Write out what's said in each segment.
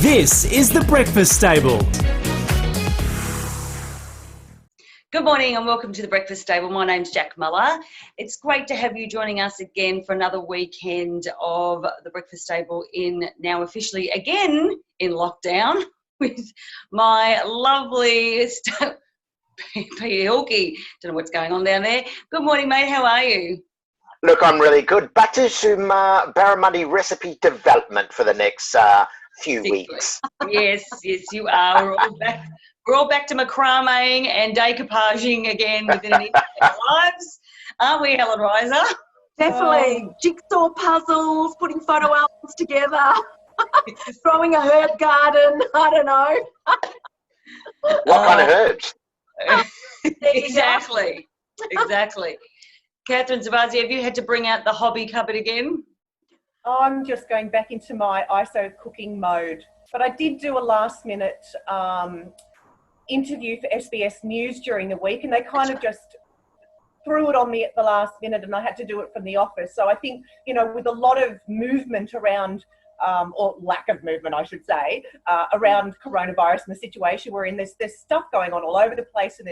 This is The Breakfast Stable. Good morning and welcome to The Breakfast Stable. My name's Jack Muller. It's great to have you joining us again for another weekend of The Breakfast Stable in now officially again in lockdown with my lovely Peter Hawkey. Don't know what's going on down there. Good morning, mate. How are you? Look, I'm really good. Back to some barramundi recipe development for the next few weeks. Yes, you are. We're all back to macrameing and decoupaging again within our lives. Aren't we, Helen Reiser? Definitely. Jigsaw puzzles, putting photo albums together, growing a herb garden. I don't know. What kind of herbs? Exactly. Catherine Zavazzi, have you had to bring out the hobby cupboard again? I'm just going back into my ISO cooking mode. But I did do a last minute interview for SBS News during the week, and they kind of just threw it on me at the last minute, and I had to do it from the office. So I think, with a lot of movement around, or lack of movement, I should say, around coronavirus and the situation we're in, there's stuff going on all over the place, and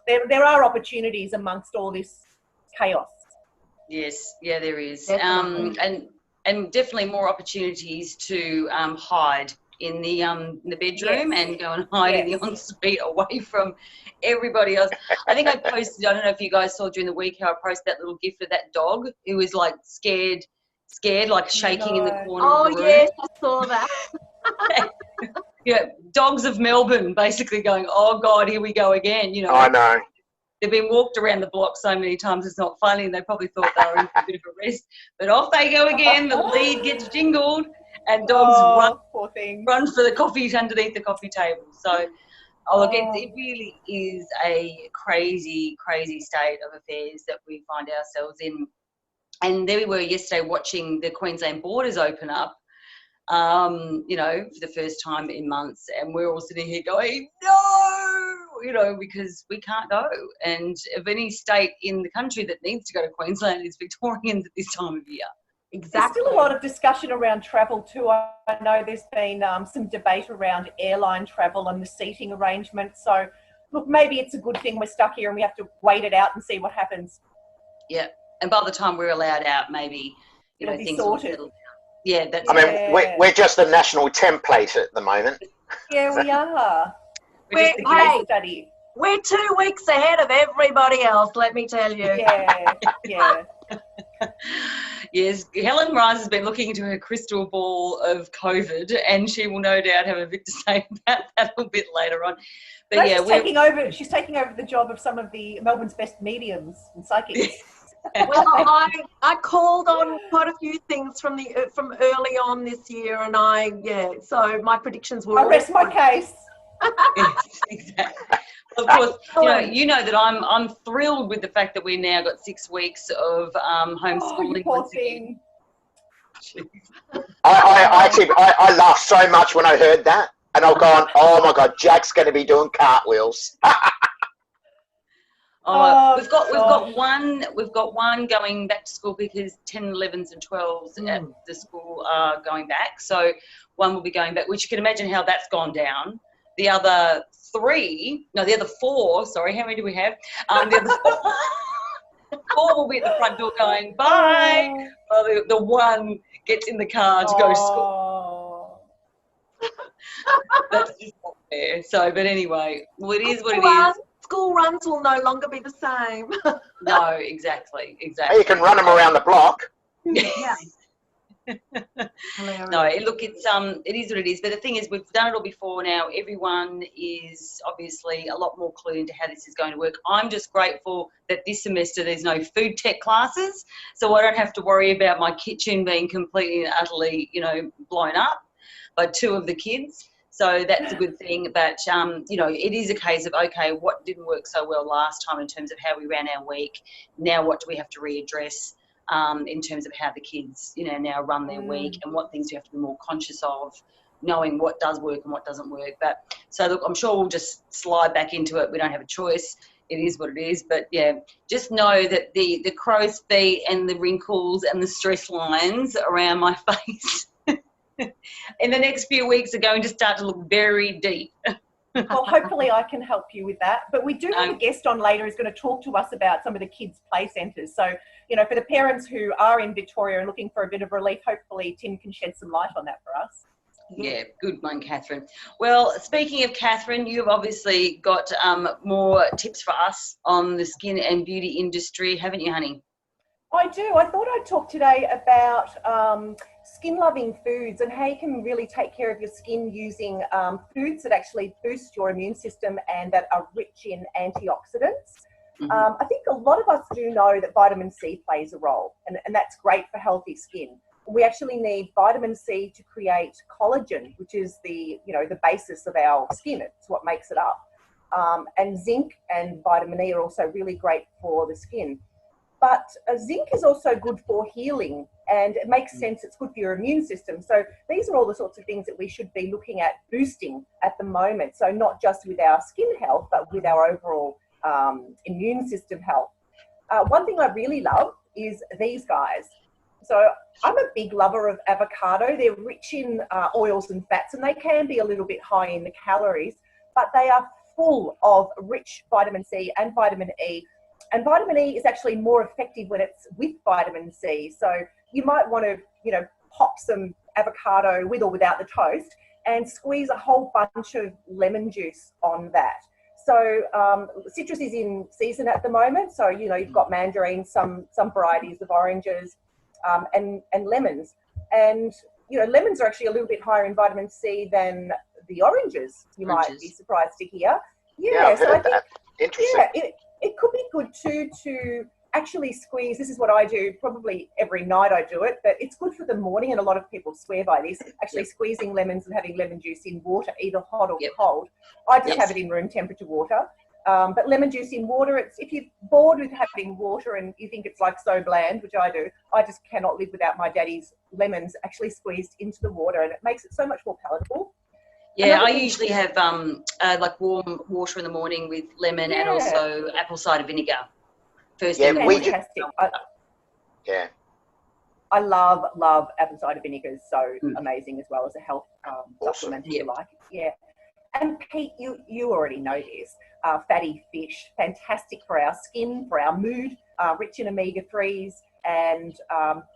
there are opportunities amongst all this chaos. Yes, yeah, there is. Definitely. And definitely more opportunities to hide in the bedroom and go and hide in the ensuite away from everybody else. I think I posted, I don't know if you guys saw during the week how I posted that little gif of that dog who was like scared, like shaking in the corner of the room. Yes, I saw that. Yeah, dogs of Melbourne basically going, oh God, here we go again. I know. They've been walked around the block so many times it's not funny, and they probably thought they were in for a bit of a rest. But off they go again, the lead gets jingled, and dogs run for the coffee underneath the coffee table. So, it really is a crazy, crazy state of affairs that we find ourselves in. And there we were yesterday watching the Queensland borders open up, for the first time in months, and we're all sitting here going, no, because we can't go. And if any state in the country that needs to go to Queensland is Victorians at this time of year. Exactly. There's still a lot of discussion around travel too. I know there's been some debate around airline travel and the seating arrangements. So, look, maybe it's a good thing we're stuck here and we have to wait it out and see what happens. Yeah, and by the time we're allowed out, maybe, It'll be things sorted. Yeah, that's. We're just a national template at the moment. Yeah, we are. We're 2 weeks ahead of everybody else, let me tell you. Yeah. Yes, Helen Rice has been looking into her crystal ball of COVID, and she will no doubt have a bit to say about that a little bit later on. But she's taking over the job of some of the Melbourne's best mediums and psychics. Well, I called on quite a few things from early on this year, and so my predictions were. I rest my case. Yes, exactly. Of course, you know that I'm thrilled with the fact that we now got 6 weeks of homeschooling. Poor thing. I laughed so much when I heard that, and I've gone, oh my God, Jack's going to be doing cartwheels. We've got one going back to school because 10, 11s and 12s at the school are going back. So one will be going back, which you can imagine how that's gone down. The other four, sorry, how many do we have? The other four will be at the front door going, bye. Well, the one gets in the car to go to school. That's just not fair. So, but anyway, well, it is what it is. School runs will no longer be the same. No, exactly. You can run them around the block. Yeah. No, look, it is what it is. But the thing is, we've done it all before now. Everyone is obviously a lot more clued into how this is going to work. I'm just grateful that this semester there's no food tech classes, so I don't have to worry about my kitchen being completely and utterly, blown up by 2 of the kids. So that's a good thing. But, it is a case of, okay, what didn't work so well last time in terms of how we ran our week? Now what do we have to readdress in terms of how the kids, now run their week, and what things you have to be more conscious of, knowing what does work and what doesn't work. But so, look, I'm sure we'll just slide back into it. We don't have a choice. It is what it is. But, yeah, just know that the crow's feet and the wrinkles and the stress lines around my face in the next few weeks are going to start to look very deep. Well, hopefully I can help you with that. But we do have a guest on later who's going to talk to us about some of the kids' play centres. So, you know, for the parents who are in Victoria and looking for a bit of relief, hopefully Tim can shed some light on that for us. Yeah, good one, Catherine. Well, speaking of Catherine, you've obviously got more tips for us on the skin and beauty industry, haven't you, honey? I do. I thought I'd talk today about skin-loving foods and how you can really take care of your skin using foods that actually boost your immune system and that are rich in antioxidants. Mm-hmm. I think a lot of us do know that vitamin C plays a role, and that's great for healthy skin. We actually need vitamin C to create collagen, which is the basis of our skin. It's what makes it up. And zinc and vitamin E are also really great for the skin. But zinc is also good for healing, and it makes sense. It's good for your immune system. So these are all the sorts of things that we should be looking at boosting at the moment. So not just with our skin health, but with our overall immune system health. One thing I really love is these guys. So I'm a big lover of avocado. They're rich in oils and fats, and they can be a little bit high in the calories, but they are full of rich vitamin C and vitamin E. And vitamin E is actually more effective when it's with vitamin C. So you might want to, pop some avocado with or without the toast and squeeze a whole bunch of lemon juice on that. So citrus is in season at the moment. So, you've got mandarins, some varieties of oranges, and lemons. And, lemons are actually a little bit higher in vitamin C than the oranges, you might be surprised to hear. Yeah, I've heard that. Interesting. Yeah, it could be good too to actually squeeze. This is what I do probably every night. I do it, but it's good for the morning, and a lot of people swear by this, actually squeezing lemons and having lemon juice in water, either hot or cold. I just have it in room temperature water. But lemon juice in water, if you're bored with having water and you think it's like so bland, which I do, I just cannot live without my daddy's lemons actually squeezed into the water, and it makes it so much more palatable. Yeah, I usually have like warm water in the morning with lemon and also apple cider vinegar. First thing. Fantastic. Yeah. I love apple cider vinegar. It's so amazing as well as a health supplement, if you like. Yeah. And Pete, you already know this. Fatty fish, fantastic for our skin, for our mood, rich in omega-3s, and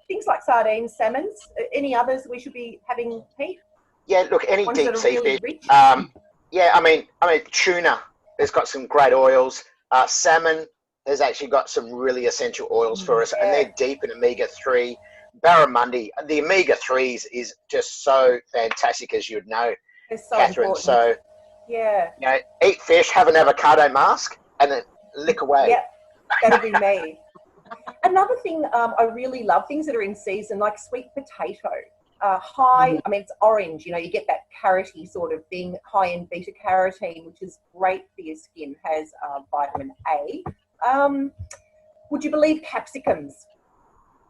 things like sardines, salmons. Any others we should be having, Pete? Yeah, look, any Ones deep sea really fish. I mean, tuna has got some great oils. Salmon has actually got some really essential oils for us, and they're deep in omega-3. Barramundi, the omega-3s is just so fantastic, as you'd know, It's so Catherine. important. So, eat fish, have an avocado mask, and then lick away. Yeah, that'll be me. Another thing I really love, things that are in season, like sweet potato. It's orange, you get that carroty sort of thing, high in beta carotene, which is great for your skin, has vitamin A. Would you believe capsicums?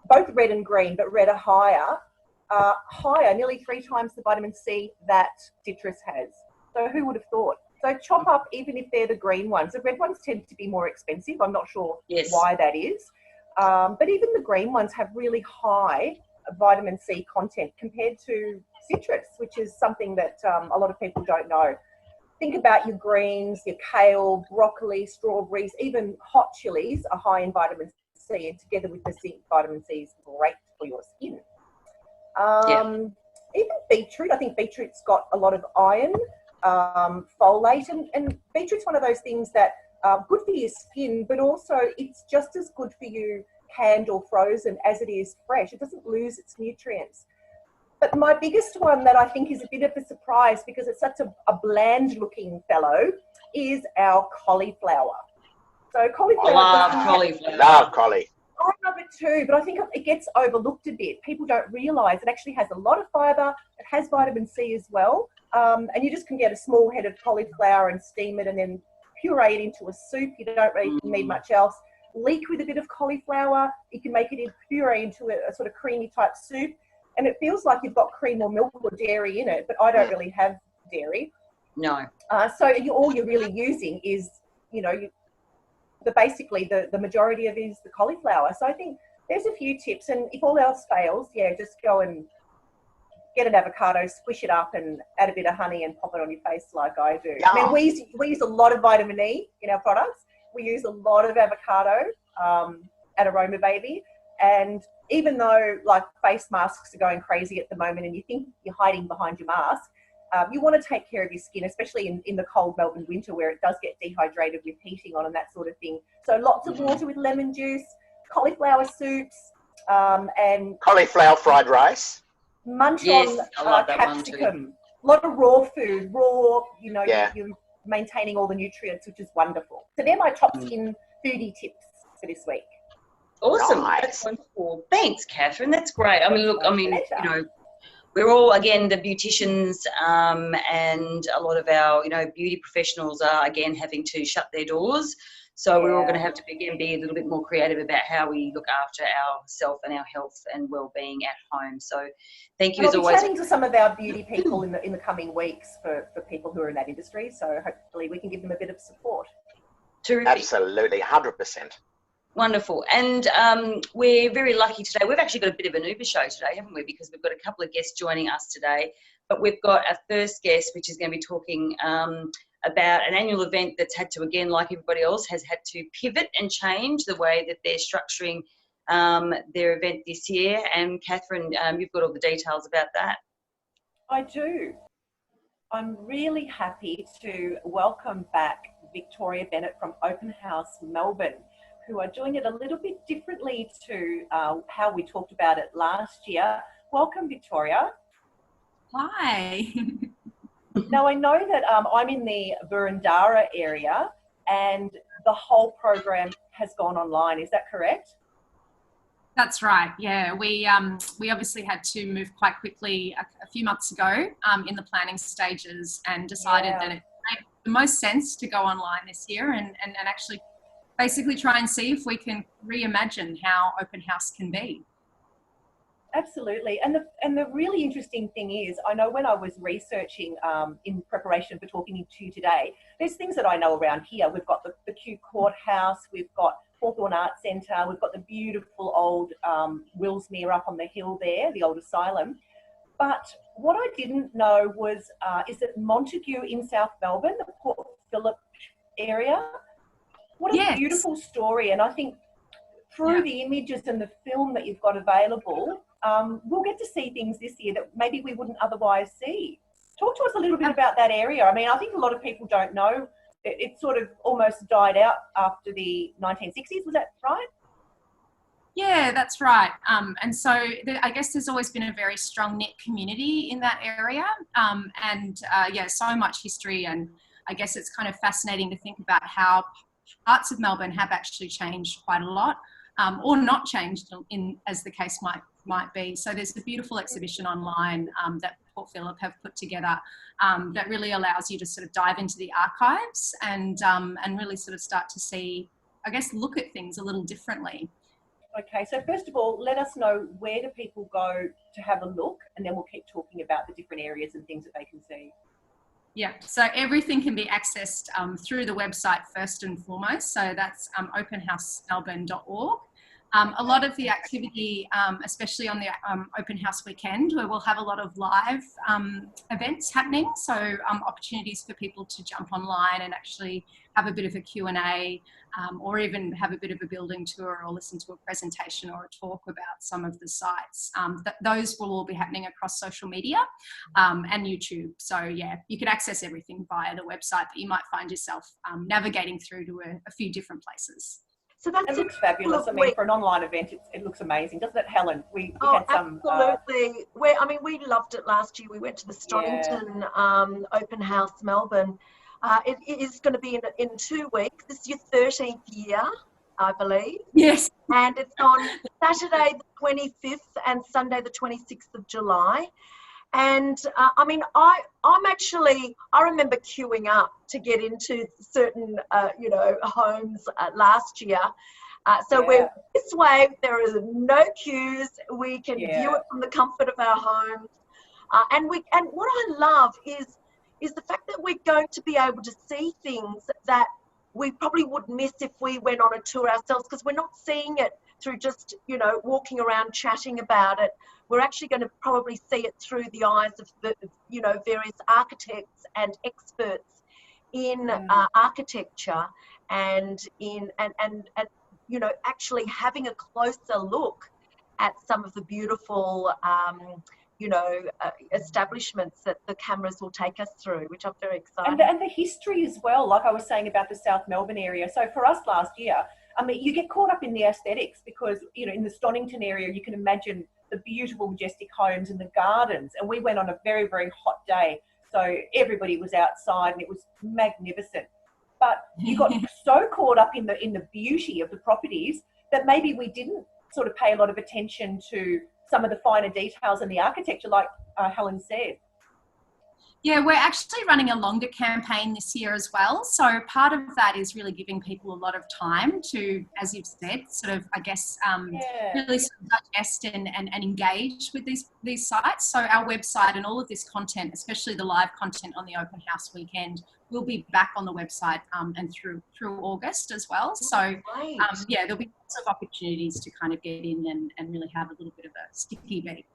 Both red and green, but red are higher, nearly 3 times the vitamin C that citrus has. So who would have thought? So chop up, even if they're the green ones. The red ones tend to be more expensive. I'm not sure why that is. But even the green ones have really high vitamin C content compared to citrus, which is something that a lot of people don't know. Think about your greens, your kale, broccoli, strawberries, even hot chilies are high in vitamin C, and together with the zinc, vitamin C is great for your skin. Even beetroot, I think beetroot's got a lot of iron, folate, and beetroot's one of those things that are good for your skin, but also it's just as good for you canned or frozen as it is fresh. It doesn't lose its nutrients. But my biggest one that I think is a bit of a surprise, because it's such a bland looking fellow, is our cauliflower. So cauliflower. I love cauliflower. Love cauli. I love it too, but I think it gets overlooked a bit. People don't realise it actually has a lot of fibre. It has vitamin C as well. And you just can get a small head of cauliflower and steam it and then puree it into a soup. You don't really need much else. Leek with a bit of cauliflower. You can make it in puree into a sort of creamy type soup. And it feels like you've got cream or milk or dairy in it, but I don't really have dairy. No. So all you're really using is, basically the majority of it is the cauliflower. So I think there's a few tips, and if all else fails, just go and get an avocado, squish it up and add a bit of honey and pop it on your face like I do. Yeah. I mean, we use a lot of vitamin E in our products. We use a lot of avocado at Aroma Baby. And even though like face masks are going crazy at the moment and you think you're hiding behind your mask, you want to take care of your skin, especially in the cold Melbourne winter where it does get dehydrated with heating on and that sort of thing. So lots of water with lemon juice, cauliflower soups, and Cauliflower fried rice. munch Yes, I on love that one too. capsicum. A lot of raw food, Yeah. you're maintaining all the nutrients, which is wonderful. So they're my top skin foodie tips for this week. Awesome. Nice. That's wonderful. Thanks, Catherine. That's great. I mean, look, Pleasure. you know, we're all, again, the beauticians and a lot of our, you know, beauty professionals are, again, having to shut their doors. So we're all going to have to, again, be a little bit more creative about how we look after ourselves and our health and well-being at home. So thank you, And as I'll be always. chatting to some of our beauty people in the coming weeks for people who are in that industry. So hopefully we can give them a bit of support. Terrific. Absolutely, 100%. Wonderful. And we're very lucky today. We've actually got a bit of an Uber show today, haven't we? Because we've got a couple of guests joining us today. But we've got our first guest, which is going to be talking about an annual event that's had to, again, like everybody else, has had to pivot and change the way that they're structuring their event this year. And Catherine, you've got all the details about that. I do. I'm really happy to welcome back Victoria Bennett from Open House Melbourne, who are doing it a little bit differently to how we talked about it last year. Welcome, Victoria. Hi. Now, I know that I'm in the Bundoora area and the whole program has gone online. Is that correct? That's right. Yeah, we obviously had to move quite quickly a few months ago in the planning stages and decided that it made the most sense to go online this year and actually basically try and see if we can reimagine how open house can be. Absolutely. And the really interesting thing is, I know when I was researching in preparation for talking to you today, there's things that I know around here. We've got the Kew Courthouse, we've got Hawthorne Arts Centre, we've got the beautiful old Willsmere up on the hill there, the old asylum. But what I didn't know was, is that Montague in South Melbourne, the Port Phillip area? What a beautiful story. And I think through the images and the film that you've got available, we'll get to see things this year that maybe we wouldn't otherwise see. Talk to us a little bit about that area. I mean, I think a lot of people don't know. It sort of almost died out after the 1960s. Was that right? Yeah, that's right. And so I guess there's always been a very strong knit community in that area. So much history. And I guess it's kind of fascinating to think about how parts of Melbourne have actually changed quite a lot, or not changed as the case might be. So there's a beautiful exhibition online that Port Phillip have put together that really allows you to sort of dive into the archives and really sort of start to see, I guess, look at things a little differently. Okay, so first of all, let us know, where do people go to have a look, and then we'll keep talking about the different areas and things that they can see. Yeah, so everything can be accessed through the website first and foremost. So that's openhousemelbourne.org. A lot of the activity, especially on the open house weekend, where we'll have a lot of live events happening. So opportunities for people to jump online and actually have a bit of a Q&A, or even have a bit of a building tour or listen to a presentation or a talk about some of the sites. Those will all be happening across social media and YouTube. So yeah, you can access everything via the website, but you might find yourself navigating through to a few different places. So that looks fabulous. I mean, for an online event, it looks amazing, doesn't it, Helen? We had some. Absolutely. We loved it last year. We went to the Stonington Open House Melbourne. It is going to be in 2 weeks. This is your 13th year, I believe. Yes. And it's on Saturday the 25th and Sunday the 26th of July. And I remember queuing up to get into certain, homes last year. We're this way, there is no queues. We can view it from the comfort of our homes. And what I love is the fact that we're going to be able to see things that we probably would miss if we went on a tour ourselves, because we're not seeing it through just, you know, walking around chatting about it. We're actually going to probably see it through the eyes of the, you know, various architects and experts in architecture, and in and you know, actually having a closer look at some of the beautiful you know, establishments that the cameras will take us through, which I'm very excited. And the history as well, like I was saying about the South Melbourne area. So for us last year, I mean, you get caught up in the aesthetics because, you know, in the Stonington area, you can imagine the beautiful, majestic homes and the gardens. And we went on a very, very hot day. So everybody was outside and it was magnificent. But you got so caught up in the beauty of the properties that maybe we didn't sort of pay a lot of attention to some of the finer details in the architecture, like Helen said. Yeah, we're actually running a longer campaign this year as well. So part of that is really giving people a lot of time to, as you've said, sort of, I guess, really sort of digest and engage with these sites. So our website and all of this content, especially the live content on the open house weekend, will be back on the website and through August as well. So yeah, there'll be lots of opportunities to kind of get in and really have a little bit of a sticky beat.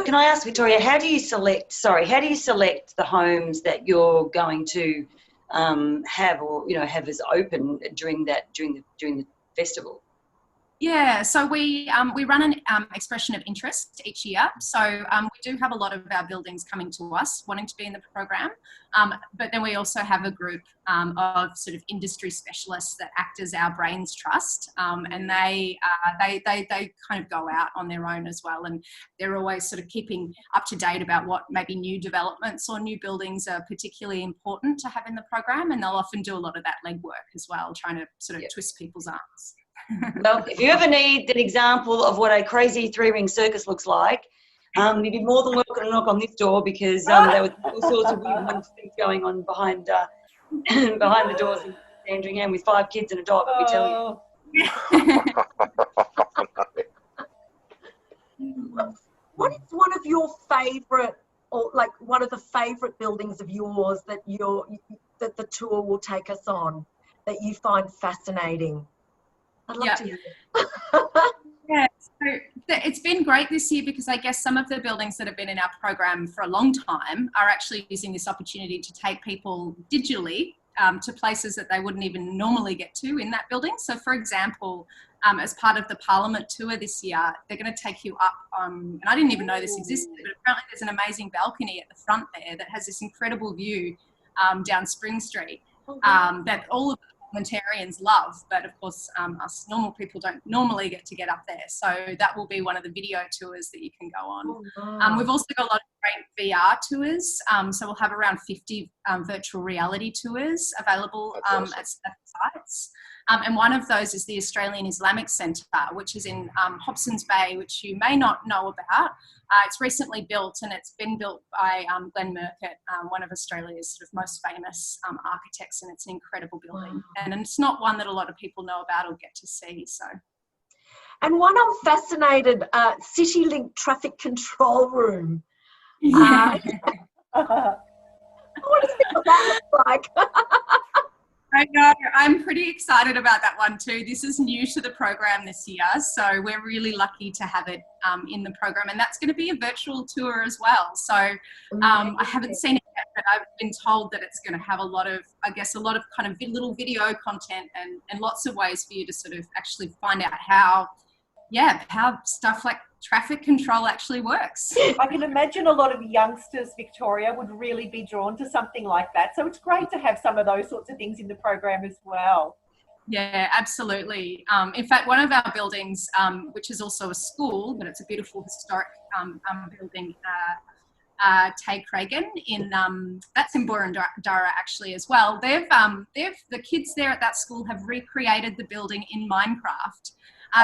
Can I ask Victoria, how do you select the homes that you're going to have, or, you know, have as open during the festival? Yeah, so we run an expression of interest each year. So we do have a lot of our buildings coming to us wanting to be in the program, but then we also have a group of sort of industry specialists that act as our brains trust, and they kind of go out on their own as well, and they're always sort of keeping up to date about what maybe new developments or new buildings are particularly important to have in the program, and they'll often do a lot of that legwork as well, trying to sort of twist people's arms. Well, if you ever need an example of what a crazy three-ring circus looks like, you'd be more than welcome to knock on this door, because there were all sorts of weird things going on behind behind the doors in Sandringham with 5 kids and a dog, let me tell you. What is one of your favourite, or like one of the favourite buildings of yours that that the tour will take us on, that you find fascinating? I'd love to hear it. Yeah, so it's been great this year because I guess some of the buildings that have been in our program for a long time are actually using this opportunity to take people digitally to places that they wouldn't even normally get to in that building. So for example, as part of the Parliament tour this year, they're going to take you up, and I didn't even know this existed, but apparently there's an amazing balcony at the front there that has this incredible view down Spring Street that all of the parliamentarians love, but of course us normal people don't normally get up there. So that will be one of the video tours that you can go on. We've also got a lot of great VR tours, so we'll have around 50 virtual reality tours available at sites. And one of those is the Australian Islamic Centre, which is in Hobson's Bay, which you may not know about. It's recently built, and it's been built by Glenn Murcutt, one of Australia's sort of most famous architects, and it's an incredible building. And it's not one that a lot of people know about or get to see. So. And one I'm fascinated, CityLink traffic control room. Yeah. What does that look like? I know, I'm pretty excited about that one too. This is new to the program this year, so we're really lucky to have it in the program, and that's going to be a virtual tour as well. So I haven't seen it yet, but I've been told that it's going to have a lot of kind of little video content and lots of ways for you to sort of actually find out how stuff like traffic control actually works. I can imagine a lot of youngsters, Victoria, would really be drawn to something like that. So it's great to have some of those sorts of things in the program as well. Yeah, absolutely. In fact, one of our buildings, which is also a school, but it's a beautiful historic building, Tay Cragen that's in Bundoora actually as well. The kids there at that school have recreated the building in Minecraft.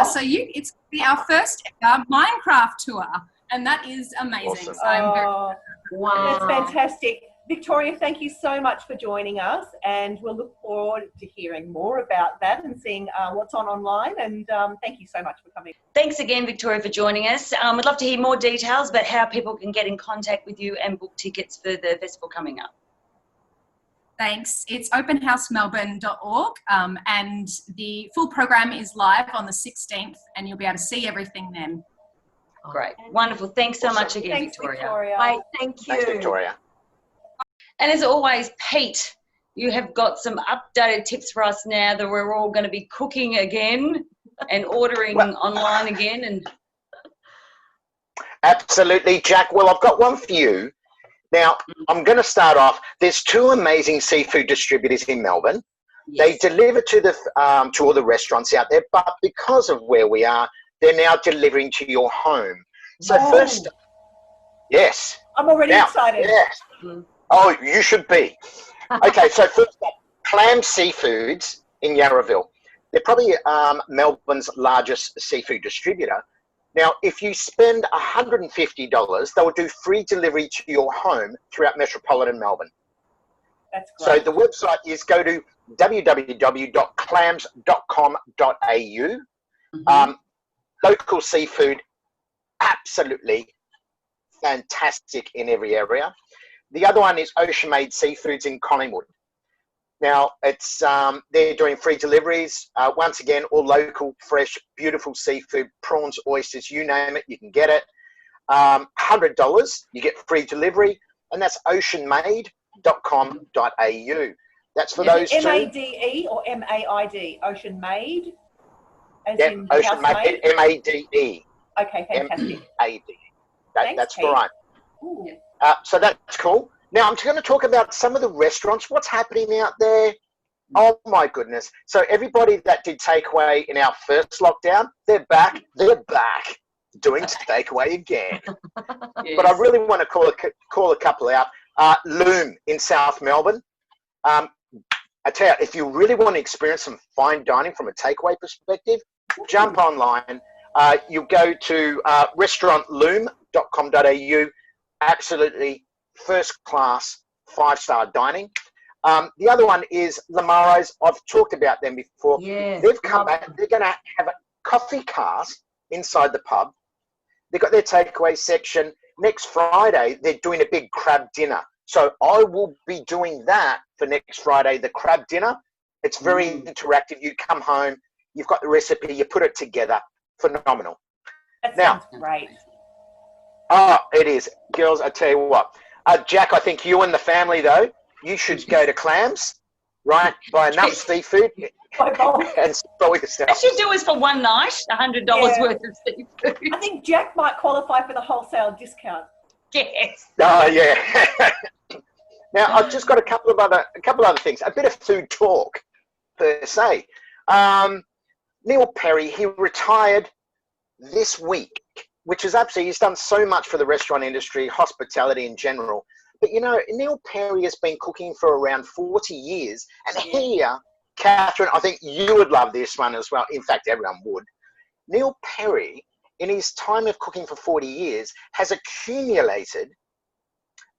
So it's our first ever Minecraft tour, and that is amazing. Awesome. So I'm very wow, that's fantastic. Victoria, thank you so much for joining us, and we'll look forward to hearing more about that and seeing what's online, and thank you so much for coming. Thanks again, Victoria, for joining us. We'd love to hear more details about how people can get in contact with you and book tickets for the festival coming up. Thanks. It's openhousemelbourne.org, and the full program is live on the 16th, and you'll be able to see everything then. Great. Wonderful. Thanks so much again, Thanks, Victoria. Right, thank you. Thanks, Victoria. And as always, Pete, you have got some updated tips for us now that we're all going to be cooking again and ordering online again. And Absolutely, Jack. Well, I've got one for you. Now, I'm going to start off. There's two amazing seafood distributors in Melbourne. yes. They deliver to all the restaurants out there, but because of where we are, they're now delivering to your home. So first, yes. I'm already excited. Yes. Oh, you should be. Okay, so first up, Clamms Seafoods in Yarraville. They're probably Melbourne's largest seafood distributor. Now, if you spend $150, they will do free delivery to your home throughout metropolitan Melbourne. That's So great. the website is go to www.clamms.com.au. Local seafood, absolutely fantastic in every area. The other one is Ocean Made Seafoods in Collingwood. Now, it's they're doing free deliveries. Once again, all local, fresh, beautiful seafood, prawns, oysters, you name it, you can get it. $100, you get free delivery, and that's oceanmade.com.au. That's for those two. M-A-D-E or M-A-I-D? Ocean Made? As Yep, in Ocean house Made, M-A-D-E. Okay, fantastic. M-A-D. Thanks, That's Pete. right. Ooh. So that's cool. Now I'm going to talk about some of the restaurants. What's happening out there? Oh my goodness! So everybody that did takeaway in our first lockdown, they're back. They're back doing takeaway again. Yes. But I really want to call a couple out. Loom in South Melbourne. I tell you, if you really want to experience some fine dining from a takeaway perspective, jump online. You go to restaurantloom.com.au. Absolutely first class, 5-star dining. The other one is Lamaro's. I've talked about them before. Yes. They've come back. They're going to have a coffee cast inside the pub. They've got their takeaway section. Next Friday, they're doing a big crab dinner. So I will be doing that for next Friday, the crab dinner. It's very interactive. You come home, you've got the recipe, you put it together. Phenomenal. That Now- sounds great. Oh, it is. Girls, I tell you what. Jack, I think you and the family, though, you should go to Clamms, right? Buy enough seafood and spoil yourself. That should do us for one night, $100 Yeah. worth of seafood. I think Jack might qualify for the wholesale discount. Yes. Oh, yeah. Now, I've just got a couple of other things. A bit of food talk, per se. Neil Perry, he retired this week, which is absolutely, he's done so much for the restaurant industry, hospitality in general. But, you know, Neil Perry has been cooking for around 40 years. And here, Catherine, I think you would love this one as well. In fact, everyone would. Neil Perry, in his time of cooking for 40 years, has accumulated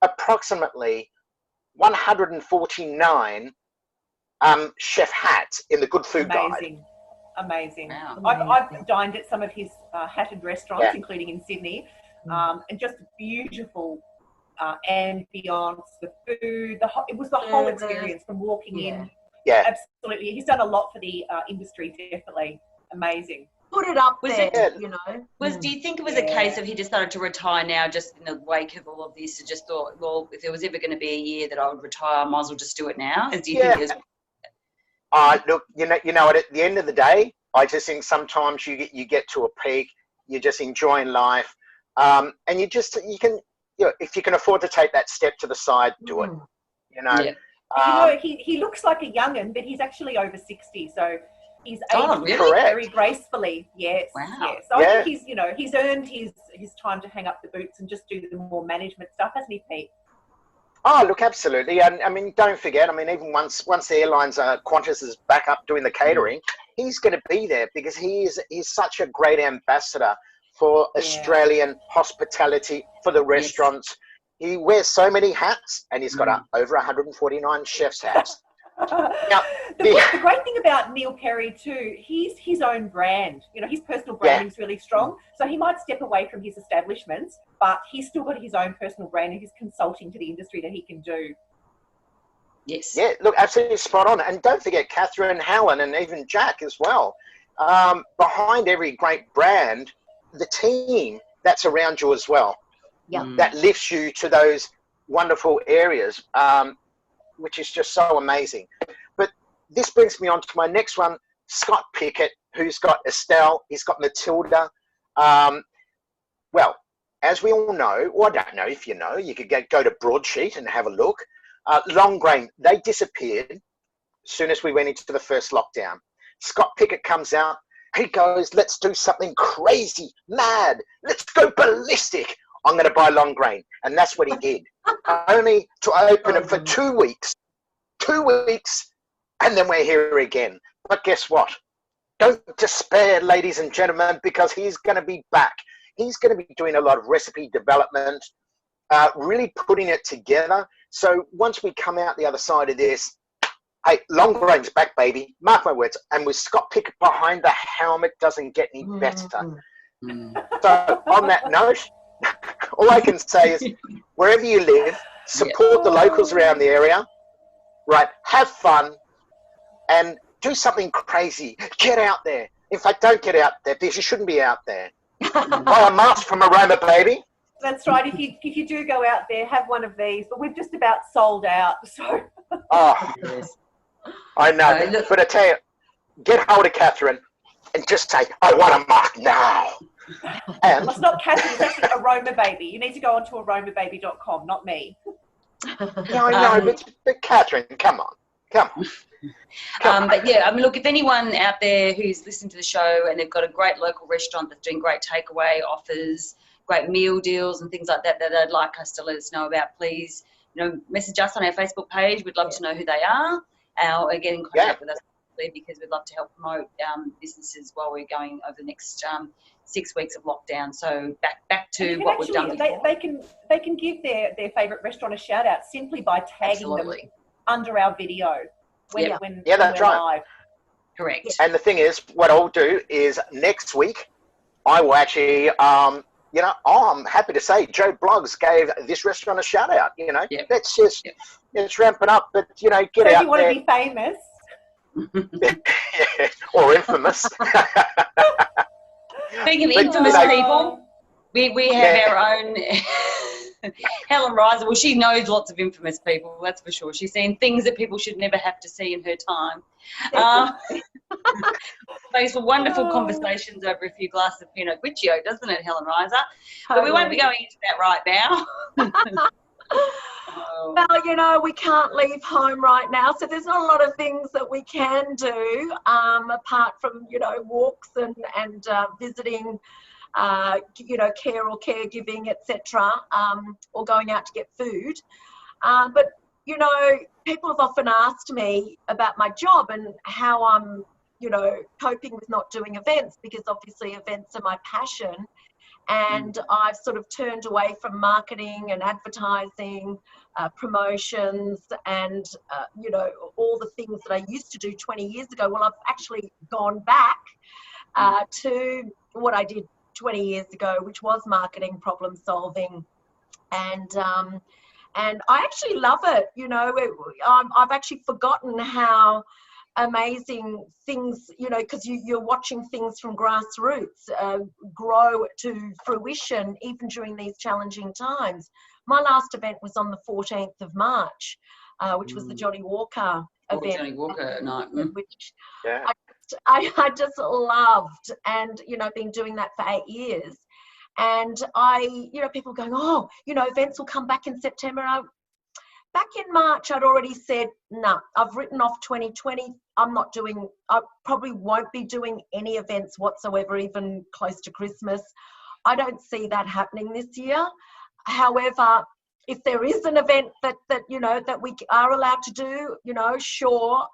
approximately 149 chef hats in the Good Food Guide. Amazing. Wow. I've dined at some of his hatted restaurants, Yeah. including in Sydney, and just beautiful ambience, the food, it was the whole experience from walking in. Yeah. Absolutely. He's done a lot for the industry, definitely. Amazing. Put it up Was there, it- you know. Do you think it was a case of he decided to retire now, just in the wake of all of this, and just thought, well, if there was ever going to be a year that I would retire, I might as well just do it now? Do you think it was? Look, you know what? At the end of the day, I just think sometimes you get to a peak, you're just enjoying life, and you can, you know, if you can afford to take that step to the side, do it. You know. Yeah. He looks like a young'un, but he's actually over 60, so he's Oh, aged really? very gracefully. Yes. Wow. Yes. So I think he's earned his time to hang up the boots and just do the more management stuff, hasn't he, Pete? Oh, look, absolutely. And I mean, don't forget, I mean, even once the airlines, Qantas is back up doing the catering, he's going to be there because he's such a great ambassador for Australian hospitality, for the restaurants. He wears so many hats, and he's got over 149 chef's hats. Now, the great thing about Neil Perry too, he's his own brand. You know, his personal branding's really strong. So he might step away from his establishments, but he's still got his own personal brand and his consulting to the industry that he can do. Yes. Yeah, look, absolutely spot on. And don't forget Catherine, Helen, and even Jack as well. Behind every great brand, the team that's around you as well, that lifts you to those wonderful areas, which is just so amazing. But this brings me on to my next one, Scott Pickett, who's got Estelle, he's got Matilda. Well, as we all know, or I don't know if you know, you could go to Broadsheet and have a look. Long Grain, they disappeared as soon as we went into the first lockdown. Scott Pickett comes out, he goes, let's do something crazy, mad, let's go ballistic. I'm going to buy Long Grain. And that's what he did. Only to open it for 2 weeks. 2 weeks, and then we're here again. But guess what? Don't despair, ladies and gentlemen, because he's going to be back. He's going to be doing a lot of recipe development, really putting it together. So once we come out the other side of this, hey, Long Grain's back, baby. Mark my words. And with Scott Pickett behind the helmet, doesn't get any better. So on that note, all I can say is wherever you live, support the locals around the area, right? Have fun and do something crazy. Get out there. In fact, don't get out there because you shouldn't be out there. Buy a mask from Aroma, baby. That's right. If you do go out there, have one of these. But we've just about sold out. So. Oh, I know. But I tell you, get hold of Catherine and just say, I want a mask now. And well, it's not Catherine, it's actually Aroma Baby. You need to go on to aromababy.com, not me. No, I know, but Catherine, come on. But yeah, I mean, look, if anyone out there who's listened to the show and they've got a great local restaurant that's doing great takeaway offers, great meal deals and things like that they'd like us to let us know about, please, message us on our Facebook page. We'd love to know who they are, or get in contact with us, because we'd love to help promote businesses while we're going over the next 6 weeks of lockdown. So back to what we've done before. They can give their favourite restaurant a shout out simply by tagging them under our video when that's we're right. live. Correct. And the thing is, what I'll do is next week, I will actually, I'm happy to say Joe Bloggs gave this restaurant a shout out. Let's just let's ramp it up, but get out there. You want to be famous. Or infamous. Speaking of infamous people, we have our own Helen Reiser. Well, she knows lots of infamous people, that's for sure. She's seen things that people should never have to see in her time. Makes for wonderful conversations over a few glasses of Pinot Grigio, doesn't it, Helen Reiser? But we won't be going into that right now. Well, we can't leave home right now, so there's not a lot of things that we can do apart from, walks and visiting, care or caregiving, etc., or going out to get food. But, people have often asked me about my job and how I'm, coping with not doing events, because obviously events are my passion. And I've sort of turned away from marketing and advertising, promotions, and, all the things that I used to do 20 years ago. Well, I've actually gone back to what I did 20 years ago, which was marketing, problem solving. And I actually love it. I've actually forgotten how amazing things, because you're watching things from grassroots grow to fruition even during these challenging times. My last event was on the 14th of March, which was the Johnny Walker event. Johnny Walker night. Which I just loved, and, been doing that for 8 years. And people going, events will come back in September. Back in March, I'd already said, no, I've written off 2020. I probably won't be doing any events whatsoever, even close to Christmas. I don't see that happening this year. However, if there is an event that we are allowed to do, sure.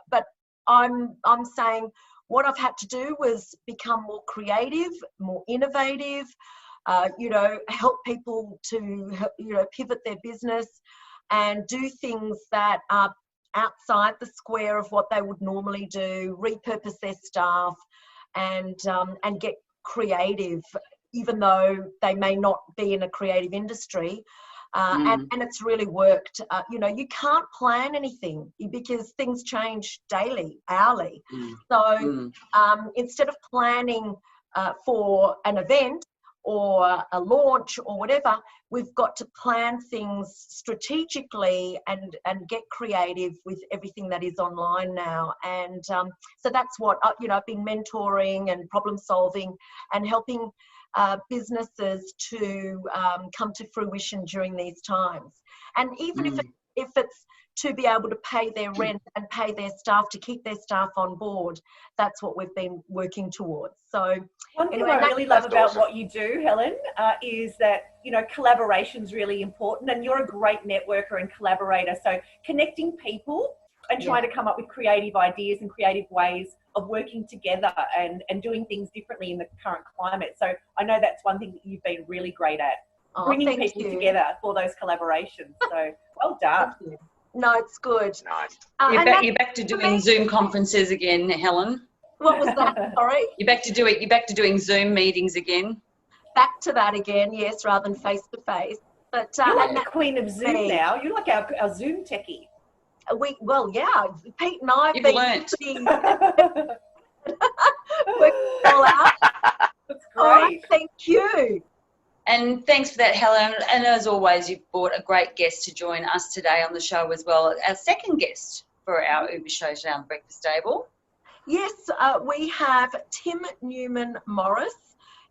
But I'm saying what I've had to do was become more creative, more innovative, help people to, pivot their business and do things that are outside the square of what they would normally do, repurpose their staff, and get creative, even though they may not be in a creative industry. and it's really worked. You know, you can't plan anything because things change daily, hourly. So instead of planning for an event or a launch or whatever, we've got to plan things strategically and get creative with everything that is online now. And so that's what, you know, I've been mentoring and problem solving and helping businesses to come to fruition during these times. And even if it's to be able to pay their rent and pay their staff, to keep their staff on board, that's what we've been working towards. So one thing I really love about what you do, Helen, is that, you know, collaboration's really important, and you're a great networker and collaborator. So connecting people and trying to come up with creative ideas and creative ways of working together and doing things differently in the current climate. So I know that's one thing that you've been really great at, bringing people together for those collaborations. So well done. No, it's good. Nice. You're back to doing Zoom conferences again, Helen. What was that? Sorry. You're back to doing Zoom meetings again. Back to that again, yes, rather than face to face. But you're like the queen of Zoom now. You're like our Zoom techie. Pete and I have been learnt. working all out. That's great. All right, thank you. And thanks for that, Helen. And as always, you've brought a great guest to join us today on the show as well. Our second guest for our Uber show today on the Breakfast Table. Yes, we have Tim Newman Morris,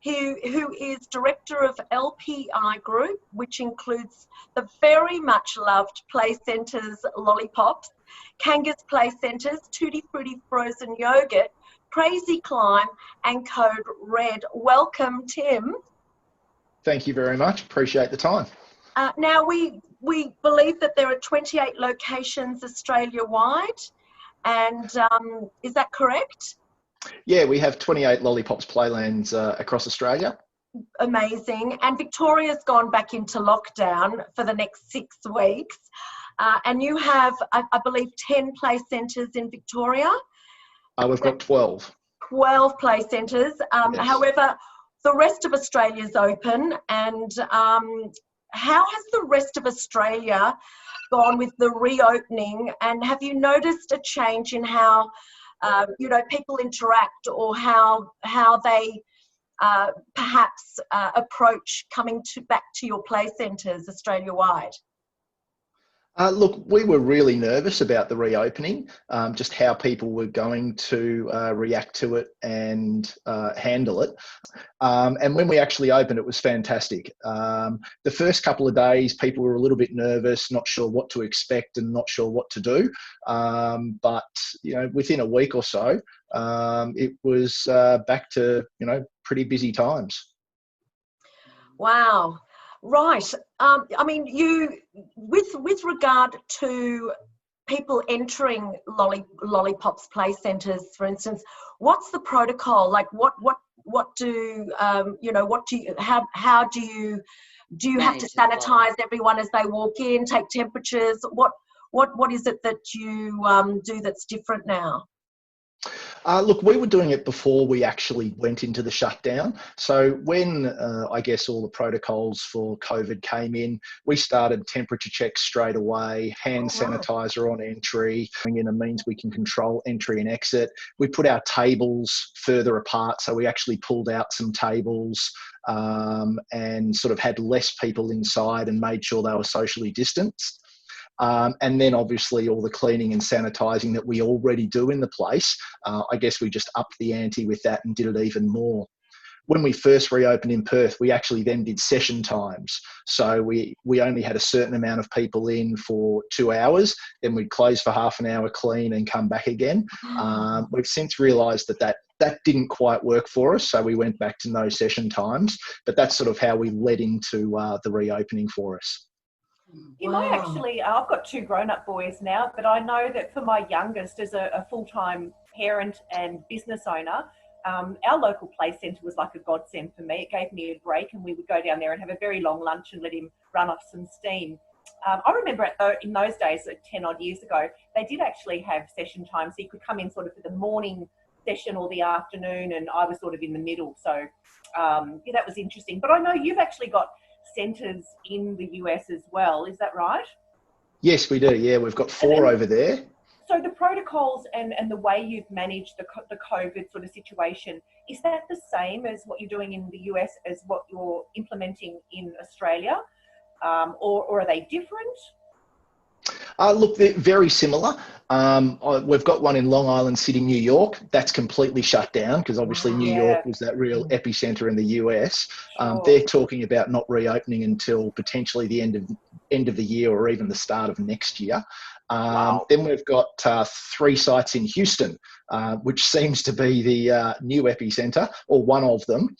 who is director of LPI Group, which includes the very much loved Play Centres Lollipops, Kangas Play Centres, Tutti Frutti Frozen Yogurt, Crazy Climb, and Code Red. Welcome, Tim. Thank you very much. Appreciate the time. Now, we believe that there are 28 locations Australia-wide, and is that correct? Yeah, we have 28 Lollipops Playlands across Australia. Amazing. And Victoria's gone back into lockdown for the next 6 weeks. And you have, I believe, 10 play centres in Victoria? We've got 12. 12 play centres. Yes. However, the rest of Australia's open. And how has the rest of Australia gone with the reopening? And have you noticed a change in how you know, people interact, or how they perhaps approach coming back to your play centres Australia-wide? Look, we were really nervous about the reopening, just how people were going to react to it and handle it. And when we actually opened, it was fantastic. The first couple of days, people were a little bit nervous, not sure what to expect and not sure what to do. But, you know, within a week or so, it was back to, you know, pretty busy times. Wow. Right. I mean, you, with regard to people entering Lollipops play centres, for instance, what's the protocol? Like, what do you know? How do you have to sanitize everyone as they walk in? Take temperatures? What is it that you do that's different now? Look, we were doing it before we actually went into the shutdown. So when I guess all the protocols for COVID came in, we started temperature checks straight away, hand sanitizer on entry, and it means we can control entry and exit. We put our tables further apart, so we actually pulled out some tables and sort of had less people inside and made sure they were socially distanced. And then obviously all the cleaning and sanitising that we already do in the place, I guess we just upped the ante with that and did it even more. When we first reopened in Perth, we actually then did session times. So we only had a certain amount of people in for 2 hours, then we'd close for half an hour, clean and come back again. We've since realised that didn't quite work for us, so we went back to no session times, but that's sort of how we led into the reopening for us. You know, actually, I've got 2 grown-up boys now, but I know that for my youngest, as a full-time parent and business owner, our local play centre was like a godsend for me. It gave me a break, and we would go down there and have a very long lunch and let him run off some steam. I remember in those days, 10 odd years ago, they did actually have session time, so you could come in sort of for the morning session or the afternoon, and I was sort of in the middle. So yeah, that was interesting. But I know you've actually got centres in the US as well. Is that right? Yes, we do. Yeah, we've got 4 over there. So the protocols and the way you've managed the COVID sort of situation, is that the same as what you're doing in the US as what you're implementing in Australia? Or are they different? Look, they're very similar. We've got one in Long Island City, New York. That's completely shut down because obviously New York was that real epicenter in the US. Sure. They're talking about not reopening until potentially the end of the year or even the start of next year. Then we've got 3 sites in Houston, which seems to be the new epicenter, or one of them.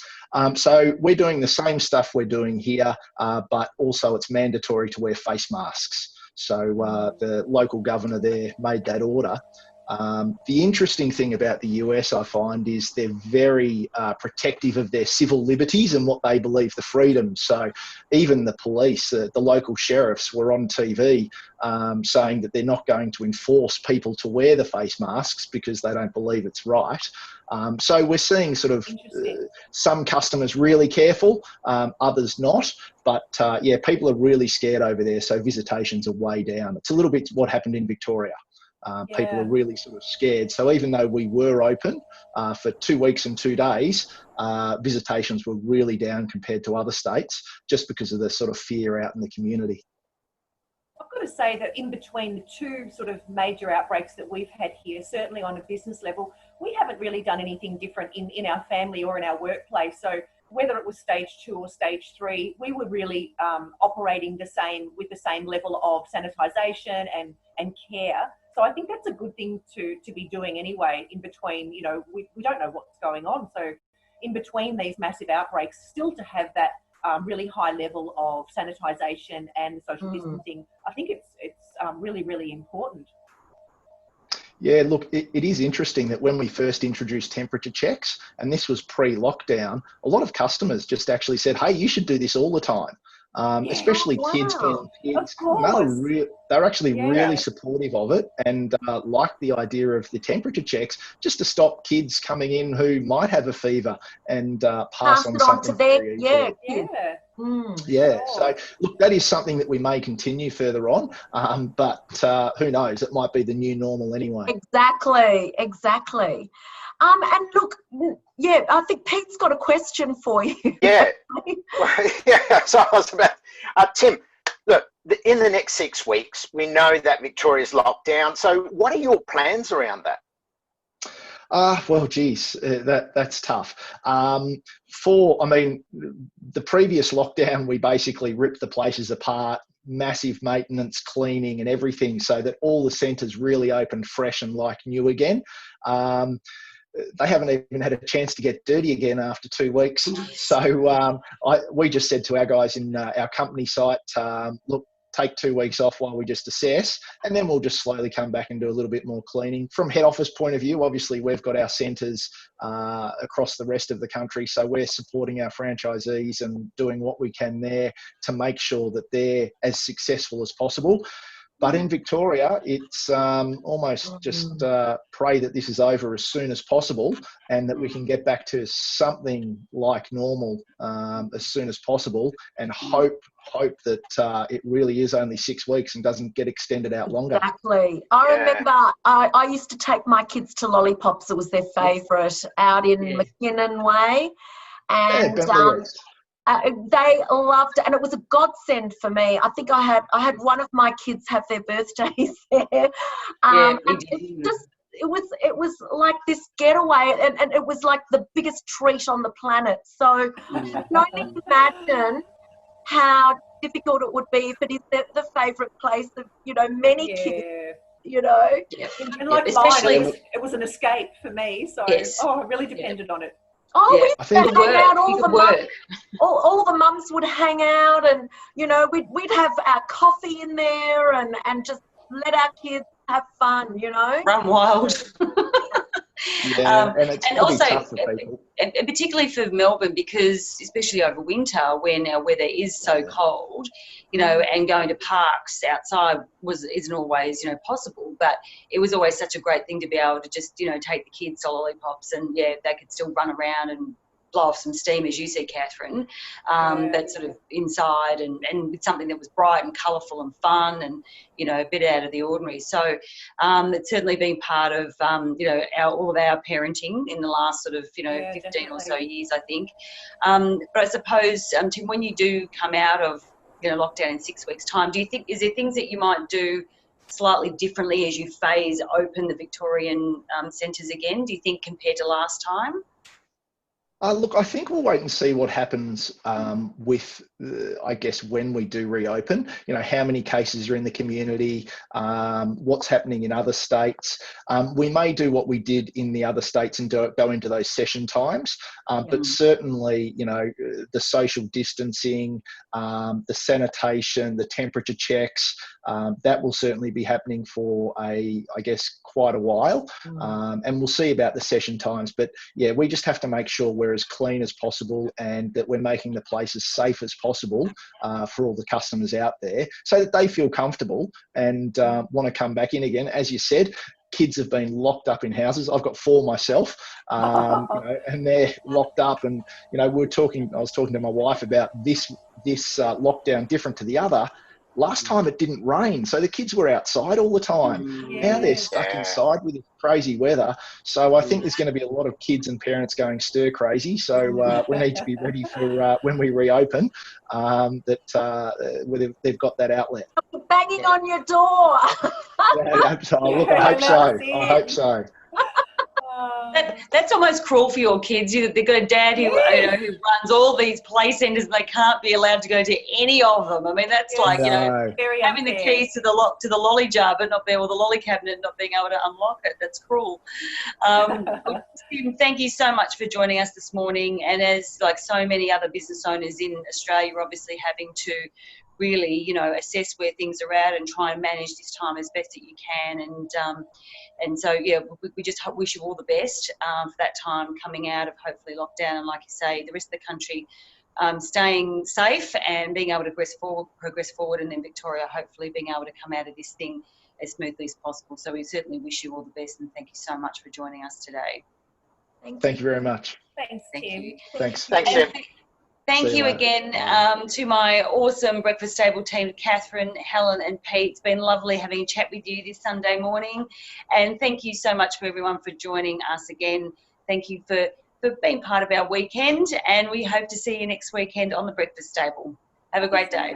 So we're doing the same stuff we're doing here, but also it's mandatory to wear face masks. So the local governor there made that order. The interesting thing about the US, I find, is they're very protective of their civil liberties and what they believe the freedoms. So even the police, the local sheriffs were on TV saying that they're not going to enforce people to wear the face masks because they don't believe it's right. So we're seeing sort of some customers really careful, others not. But yeah, people are really scared over there. So visitations are way down. It's a little bit what happened in Victoria. People are really sort of scared. So even though we were open for 2 weeks and 2 days, visitations were really down compared to other states just because of the sort of fear out in the community. I've got to say that in between the 2 sort of major outbreaks that we've had here, certainly on a business level, we haven't really done anything different in our family or in our workplace. So whether it was stage 2 or stage 3, we were really operating with the same level of sanitisation and care. So I think that's a good thing to be doing anyway, in between, you know, we don't know what's going on. So in between these massive outbreaks, still to have that really high level of sanitisation and social distancing, I think it's really, really important. Yeah, look, it is interesting that when we first introduced temperature checks, and this was pre-lockdown, a lot of customers just actually said, hey, you should do this all the time. Especially kids being kids. They're actually really supportive of it and like the idea of the temperature checks just to stop kids coming in who might have a fever and pass on something. So look, that is something that we may continue further on, but who knows, it might be the new normal anyway. Exactly. And look, I think Pete's got a question for you. Yeah. So I was about, Tim, look, in the next 6 weeks, we know that Victoria's locked down. So what are your plans around that? Well, geez, that's tough. The previous lockdown, we basically ripped the places apart, massive maintenance, cleaning and everything so that all the centres really opened fresh and like new again. They haven't even had a chance to get dirty again after 2 weeks. So we just said to our guys in our company site, look, take 2 weeks off while we just assess, and then we'll just slowly come back and do a little bit more cleaning. From head office point of view, obviously we've got our centres across the rest of the country, so we're supporting our franchisees and doing what we can there to make sure that they're as successful as possible. But in Victoria, it's almost just pray that this is over as soon as possible and that we can get back to something like normal as soon as possible, and hope that it really is only 6 weeks and doesn't get extended out longer. Exactly. I remember I used to take my kids to Lollipops. It was their favourite, out in McKinnon Way. And they loved it, and it was a godsend for me. I think I had one of my kids have their birthdays there. It was like this getaway, and it was like the biggest treat on the planet. So I can only imagine how difficult it would be if it is the favourite place of, you know, many kids. You know, and like especially mine, it was an escape for me. So I really depended on it. We used to hang out, all the mums would hang out, and, you know, we'd have our coffee in there and just let our kids have fun, you know. Run wild. And it's and also, tough for people. And particularly for Melbourne, because especially over winter when our weather is so cold, you know, and going to parks outside isn't always, you know, possible. But it was always such a great thing to be able to just, you know, take the kids to Lollipops and they could still run around and blow off some steam, as you said, Catherine, that sort of inside and with something that was bright and colourful and fun and, you know, a bit out of the ordinary. So it's certainly been part of, you know, all of our parenting in the last sort of, you know, 15 definitely. or so years, I think. But I suppose, Tim, when you do come out of, you know, lockdown in 6 weeks' time, do you think, is there things that you might do slightly differently as you phase open the Victorian centres again, do you think, compared to last time? Look, I think we'll wait and see what happens with, I guess, when we do reopen. You know, how many cases are in the community, what's happening in other states. We may do what we did in the other states and go into those session times, but certainly, you know, the social distancing, the sanitation, the temperature checks, that will certainly be happening for I guess, quite a while. And we'll see about the session times. But yeah, we just have to make sure we're as clean as possible and that we're making the place as safe as possible for all the customers out there so that they feel comfortable and want to come back in again. As you said, kids have been locked up in houses. I've got 4 myself, you know, and they're locked up. And, you know, I was talking to my wife about this lockdown different to the other. Last time it didn't rain, so the kids were outside all the time. Now they're stuck inside with this crazy weather. So I think there's going to be a lot of kids and parents going stir crazy. So we need to be ready for when we reopen, that they've got that outlet. Banging on your door. Look, I hope so. I hope so. That's almost cruel for your kids. They've got a dad who, you know, who runs all these play centres and they can't be allowed to go to any of them. I mean, that's like, you know, having the keys to the lolly jar but not being, or the lolly cabinet not being able to unlock it. That's cruel. Stephen, thank you so much for joining us this morning. And as like so many other business owners in Australia, you're obviously having to really, you know, assess where things are at and try and manage this time as best that you can. And so, yeah, we just wish you all the best for that time coming out of hopefully lockdown. And like you say, the rest of the country staying safe and being able to progress forward, and then Victoria hopefully being able to come out of this thing as smoothly as possible. So we certainly wish you all the best, and thank you so much for joining us today. Thank you very much. Thanks, Tim. Thanks. Thanks, Tim. Thank you again to my awesome breakfast table team, Catherine, Helen and Pete. It's been lovely having a chat with you this Sunday morning. And thank you so much for everyone for joining us again. Thank you for being part of our weekend, and we hope to see you next weekend on the breakfast table. Have a great day.